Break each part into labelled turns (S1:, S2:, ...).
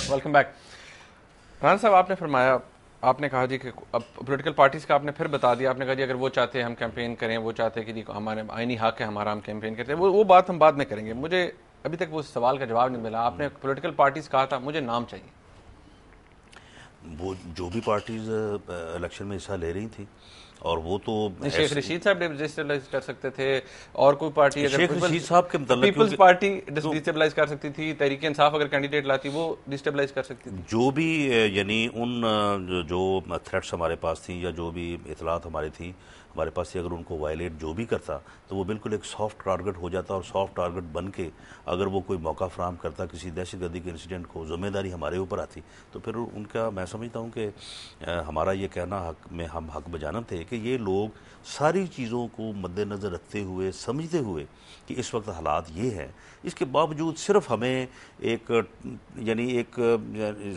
S1: Welcome back. Rana साहब, आपने फरमाया, आपने कहा जी कि अब पॉलिटिकल पार्टीज का आपने फिर बता दिया, आपने कहा जी अगर वो चाहते हैं हम कैंपेन करें, वो चाहते हैं कि जी हमारे आईनी हक है हमारा, हम कैंपेन करते हैं, वो बात हम बाद में करेंगे। मुझे अभी तक वो सवाल का जवाब नहीं मिला। आपने पॉलिटिकल पार्टीज कहा था, मुझे नाम चाहिए।
S2: वो जो भी पार्टीज इलेक्शन में हिस्सा ले रही थी, और वो तो
S1: नहीं, शेख रशीद साहब डिस्टेबलाइज कर सकते थे, और कोई पार्टी अगर
S2: शेख रशीद साहब के मतलब
S1: पीपल्स पार्टी डिस्टेबलाइज कर सकती थी, तहरीक इंसाफ अगर कैंडिडेट लाती वो डिस्टेबलाइज कर सकती थी।
S2: जो भी यानी उन जो थ्रेट्स हमारे पास थी या जो भी इतलात हमारी थी हमारे पास थी, अगर उनको वायलेट जो भी करता तो वो बिल्कुल एक सॉफ्ट टारगेट हो जाता, और सॉफ्ट टारगेट बन के अगर वो कोई मौका फराहम करता किसी दहशतगर्दी के इंसिडेंट को, जिम्मेदारी हमारे ऊपर आती, तो फिर उनका मैं समझता हूँ कि हमारा ये कहना हक में हम हक बजानब थे कि ये लोग सारी चीज़ों को मद्देनज़र रखते हुए, समझते हुए कि इस वक्त हालात ये हैं, इसके बावजूद सिर्फ हमें एक यानी एक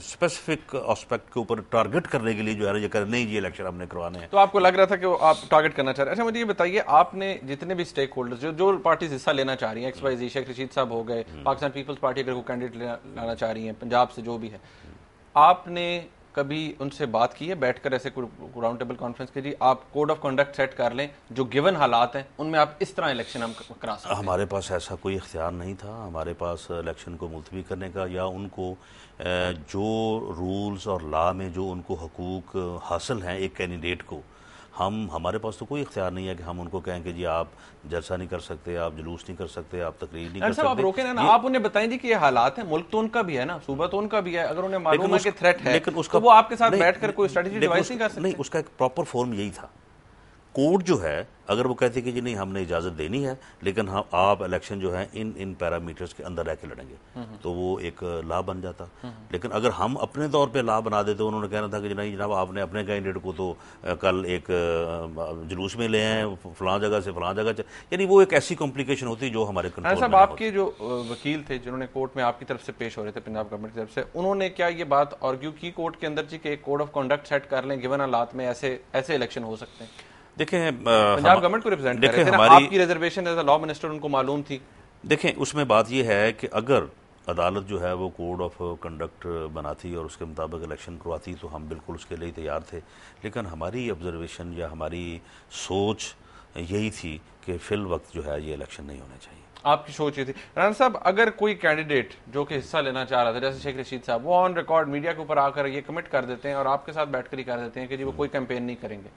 S2: स्पेसिफिक एस्पेक्ट के ऊपर टारगेट करने के लिए जो है ना ये कर नहीं, ये इलेक्शन हमने करवाने हैं।
S1: तो आपको लग रहा था कि आप टारगेट करना चाह रहे हैं। अच्छा, मुझे ये बताइए, आपने जितने भी स्टेक होल्डर्स जो पार्टीज हिस्सा लेना चाह रही हैं, XYZ, शेख रशीद साहब हो गए, पाकिस्तान पीपल्स पार्टी अगर वो कैंडिडेट लाना चाह रही हैं, पंजाब से जो भी है, आपने कभी उनसे बात की है बैठकर ऐसे राउंड टेबल कॉन्फ्रेंस के जी आप कोड ऑफ कंडक्ट सेट कर लें, जो गिवन हालात हैं उनमें आप इस तरह इलेक्शन हम करा सकते हैं?
S2: हमारे पास ऐसा कोई इख्तियार नहीं था, हमारे पास इलेक्शन को मुलतवी करने का या उनको जो रूल्स और लॉ में जो उनको हकूक हासिल हैं एक कैंडिडेट को, हमारे पास तो कोई इख्तियार नहीं है कि हम उनको कहें कि जी आप जलसा नहीं कर सकते, आप जुलूस नहीं कर सकते, आप तकरीर नहीं कर सकते।
S1: आप रोके ना, आप उन्हें बताएं जी कि ये हालात है, मुल्क तो उनका भी है ना, सूबा तो उनका भी है, अगर उन्हें मालूम है कि थ्रेट है तो वो आपके साथ बैठकर कोई स्ट्रेटजी डिवाइस नहीं कर सकते?
S2: नहीं, उसका एक प्रॉपर फॉर्म यही था। कोर्ट जो है अगर वो कहती कि जी नहीं हमने इजाज़त देनी है, लेकिन हम आप इलेक्शन जो है इन पैरामीटर्स के अंदर रह के लड़ेंगे, तो वो एक लॉ बन जाता। लेकिन अगर हम अपने तौर पे लॉ बना देते, उन्होंने कहना था कि नहीं जनाब आपने अपने कैंडिडेट को तो कल एक जुलूस में ले आए फलां जगह से फलां जगह, यानी वो एक ऐसी कॉम्प्लिकेशन होती जो हमारे कंट्रोल में।
S1: आपके जो वकील थे जिन्होंने कोर्ट में आपकी तरफ से पेश हो रहे थे पंजाब गवर्नमेंट की तरफ से, उन्होंने क्या ये बात आर्ग्यू की कोर्ट के अंदर जी कि एक कोड ऑफ कंडक्ट सेट कर लें, गिवन हालात में ऐसे इलेक्शन हो सकते हैं?
S2: देखें,
S1: पंजाब गवर्नमेंट को रिप्रेजेंट कर रहे थे ना, आपकी reservation as a law minister उनको मालूम थी।
S2: देखें, उसमें बात यह है कि अगर अदालत जो है वो कोड ऑफ कंडक्ट बनाती और उसके मुताबिक इलेक्शन करवाती तो हम बिल्कुल उसके लिए तैयार थे, लेकिन हमारी ऑब्जर्वेशन या हमारी सोच यही थी कि फिल वक्त जो है ये इलेक्शन नहीं होने चाहिए।
S1: आपकी सोच ये थी। राना साहब, अगर कोई कैंडिडेट जो कि हिस्सा लेना चाह रहा था, जैसे शेख रशीद साहब, वो ऑन रिकॉर्ड मीडिया के ऊपर आकर ये कमिट कर देते हैं और आपके साथ बैठकर ही कर देते हैं कि जी वो कोई कैंपेन नहीं करेंगे,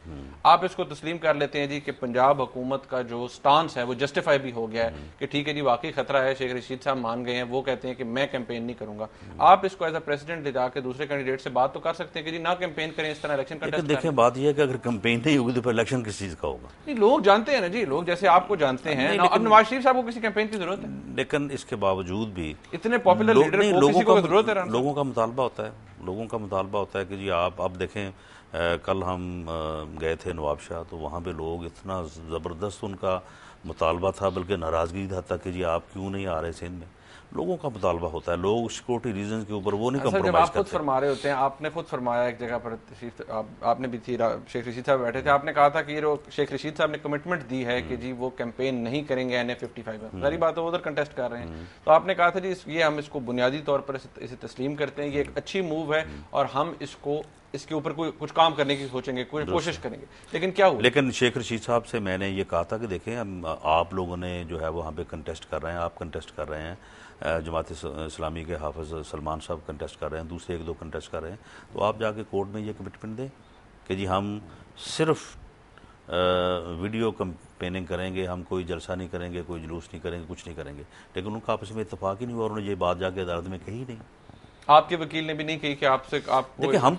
S1: आप इसको तस्लीम कर लेते हैं जी कि पंजाब हुकूमत का जो स्टांस है वो जस्टिफाई भी हो गया है कि ठीक है जी वाकई खतरा है, शेख रशीद साहब मान गए हैं, वो कहते हैं कि मैं कैंपेन नहीं करूंगा, आप इसको एज अ प्रेसिडेंट ले जाकर दूसरे कैंडिडेट से बात तो कर सकते हैं कि जी ना कैंपेन करें, इस तरह इलेक्शन कंटेस्ट करें?
S2: देखें, बात यह है कि अगर कैंपेन नहीं होगी तो फिर इलेक्शन किस चीज़ का होगा?
S1: नहीं, लोग जानते हैं ना जी, लोग जैसे आपको जानते हैं, अब नवाज शरीफ साहब को किसी कैंपेन की जरूरत है?
S2: लेकिन इसके बावजूद भी
S1: इतने पॉपुलर लीडर को किसी को जरूरत है?
S2: लोगों का मुतालबा होता है, लोगों का मुतालबा होता है कि जी आप अब देखें, कल हम गए थे नवाबशाह, तो वहाँ पे लोग इतना ज़बरदस्त उनका मुतालबा था, बल्कि नाराज़गी था कि जी आप क्यों नहीं आ रहे सिंध में। लोगों का मुतालबा होता है, लोग सिक्योरिटी रीजन के ऊपर वो नहीं कम्प्रोमाइज करते।
S1: खुद फरमा रहे होते हैं, आपने खुद फरमाया एक जगह पर, आपने भी थी, शेख रशीद साहब बैठे थे, आपने कहा था कि ये शेख रशीद साहब ने कमिटमेंट दी है कि जी वो कैंपेन नहीं करेंगे NA-55 में, सारी बात है उधर कंटेस्ट कर रहे हैं, तो आपने कहा था जी ये हम इसको बुनियादी तौर पर इसे तस्लीम करते हैं, ये एक अच्छी मूव है और हम इसके ऊपर कुछ काम करने की सोचेंगे, कोई कोशिश करेंगे, लेकिन क्या हुआ?
S2: लेकिन शेख रशीद साहब से मैंने ये कहा था कि देखें आप लोगों ने जो है वहाँ पे कंटेस्ट कर रहे हैं, आप कंटेस्ट कर रहे हैं, जमात इस्लामी के हाफिज सलमान साहब कंटेस्ट कर रहे हैं, दूसरे एक दो कंटेस्ट कर रहे हैं, तो आप जाके कोर्ट में ये कमिटमेंट दें कि जी हम सिर्फ वीडियो कैंपेनिंग करेंगे, हम कोई जलसा नहीं करेंगे, कोई जुलूस नहीं करेंगे, कुछ नहीं करेंगे। लेकिन उनका आपस में इत्तेफाक ही नहीं हुआ, उन्होंने ये बात जाके अदालत में कही नहीं।
S1: आपके वकील ने भी नहीं कही कि आपसे
S2: देखिए, हम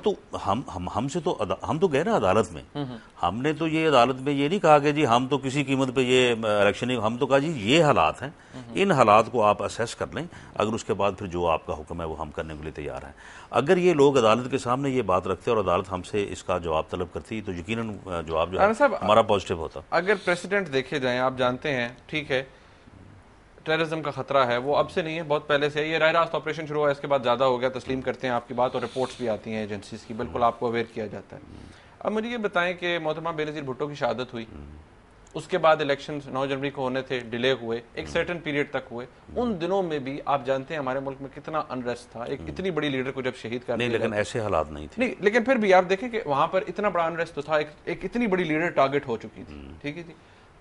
S2: तो गए ना अदालत में, हमने तो ये अदालत में ये नहीं कहा कि जी हम तो किसी कीमत पे ये इलेक्शन नहीं, हम तो कहा जी ये हालात हैं, इन हालात को आप असेस कर लें, अगर उसके बाद फिर जो आपका हुक्म है वो हम करने के लिए तैयार हैं। अगर ये लोग अदालत के सामने ये बात रखते और अदालत हमसे इसका जवाब तलब करती तो यकीनन जवाब जो है हमारा पॉजिटिव होता।
S1: अगर प्रेसिडेंट देखे जाए, आप जानते हैं ठीक है टेररिज्म का खतरा है, वो अब से नहीं है, बहुत पहले से। ये राह रास्त ऑपरेशन शुरू हुआ, इसके बाद ज़्यादा हो गया, तस्लीम करते हैं आपकी बात, और रिपोर्ट्स भी आती हैं एजेंसीज की, बिल्कुल आपको अवेयर किया जाता है। अब मुझे ये बताएं कि मोहतरमा बेनज़ीर भुट्टो की शहादत हुई, उसके बाद इलेक्शन 9 जनवरी को होने थे, डिले हुए, एक सर्टेन पीरियड तक हुए। उन दिनों में भी आप जानते हैं हमारे मुल्क में कितना अनरेस्ट था, एक इतनी बड़ी लीडर को जब शहीद कर
S2: नहीं, लेकिन ऐसे हालात नहीं थे।
S1: नहीं, लेकिन फिर भी आप देखें कि वहां पर इतना बड़ा अनरेस्ट तो था, एक इतनी बड़ी लीडर टारगेट हो चुकी थी, ठीक है जी।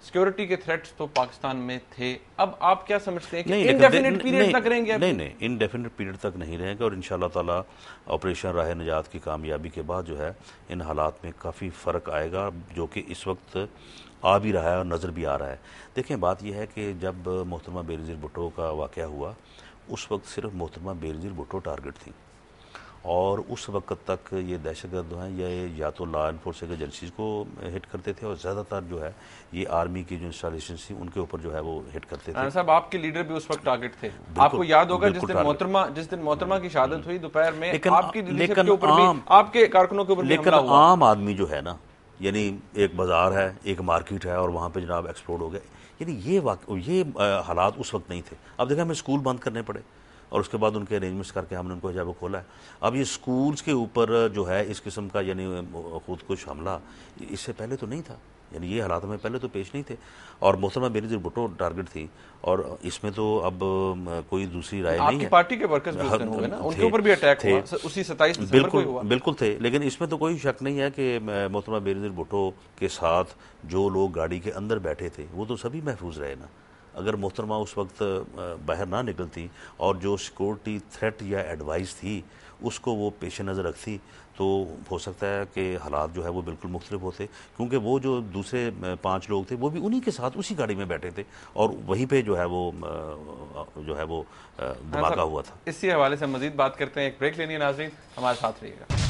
S1: सिक्योरिटी के थ्रेट्स तो पाकिस्तान में थे। अब आप क्या समझते हैं कि इनडेफिनिट पीरियड तक रहेंगे?
S2: नहीं, इनडेफिनिट पीरियड तक नहीं रहेंगे, और इंशाल्लाह ताला ऑपरेशन राह निजात की कामयाबी के बाद जो है इन हालात में काफ़ी फ़र्क आएगा, जो कि इस वक्त आ भी रहा है और नज़र भी आ रहा है। देखें, बात यह है कि जब मोहतरमा बेनज़ीर भुट्टो का वाक़या हुआ, उस वक्त सिर्फ मोहतरमा बेनज़ीर भुट्टो टारगेट थी, और उस वक्त तक ये दहशतगर्द हैं या तो लॉ इन्फोर्सिंग एजेंसीज को हिट करते थे, और ज़्यादातर जो है ये आर्मी की जो इंस्टॉलेशन थी उनके ऊपर जो है वो हिट करते थे।
S1: साहब, आपके लीडर भी उस वक्त टारगेट थे। आपको याद होगा जिस दिन मोहतरमा की शहादत हुई दोपहर में, आपकी लीडरशिप के ऊपर भी, आपके कारकुनों के ऊपर भी हमला हुआ।
S2: आम आदमी जो है ना, यानी एक बाजार है, एक मार्केट है, और वहाँ पे जनाब एक्सप्लोड हो गया, यानी ये हालात उस वक्त नहीं थे। अब देखा, हमें स्कूल बंद करने पड़े, और उसके बाद उनके अरेंजमेंट्स करके हमने उनको जब खोला है। अब ये स्कूल्स के ऊपर जो है इस किस्म का यानी खुदकुश हमला इससे पहले तो नहीं था, यानी ये हालात में पहले तो पेश नहीं थे, और मोहतरमा बेनज़ीर भुट्टो टारगेट थी, और इसमें तो अब कोई दूसरी राय नहीं है।
S1: आपकी पार्टी के वर्कर्स भी उस दिन हुए ना, उनके ऊपर भी अटैक हुआ उसी 27 दिसंबर को हुआ।
S2: बिल्कुल थे, लेकिन इसमें तो कोई शक नहीं है कि मोहतरमा बेनज़ीर भुट्टो के साथ जो लोग गाड़ी के अंदर बैठे थे वो तो सभी महफूज रहे ना। अगर मोहतरमा उस वक्त बाहर ना निकलती और जो सिक्योरिटी थ्रेट या एडवाइस थी उसको वो पेश नज़र रखती, तो हो सकता है कि हालात जो है वो बिल्कुल मुख्तलिफ होते, क्योंकि वो जो दूसरे 5 लोग थे वो भी उन्हीं के साथ उसी गाड़ी में बैठे थे, और वहीं पे जो है वो धमाका हुआ था।
S1: इसी हवाले से मजीद बात करते हैं, एक ब्रेक लेनी है नाज़रीन, हमारे साथ रहिएगा।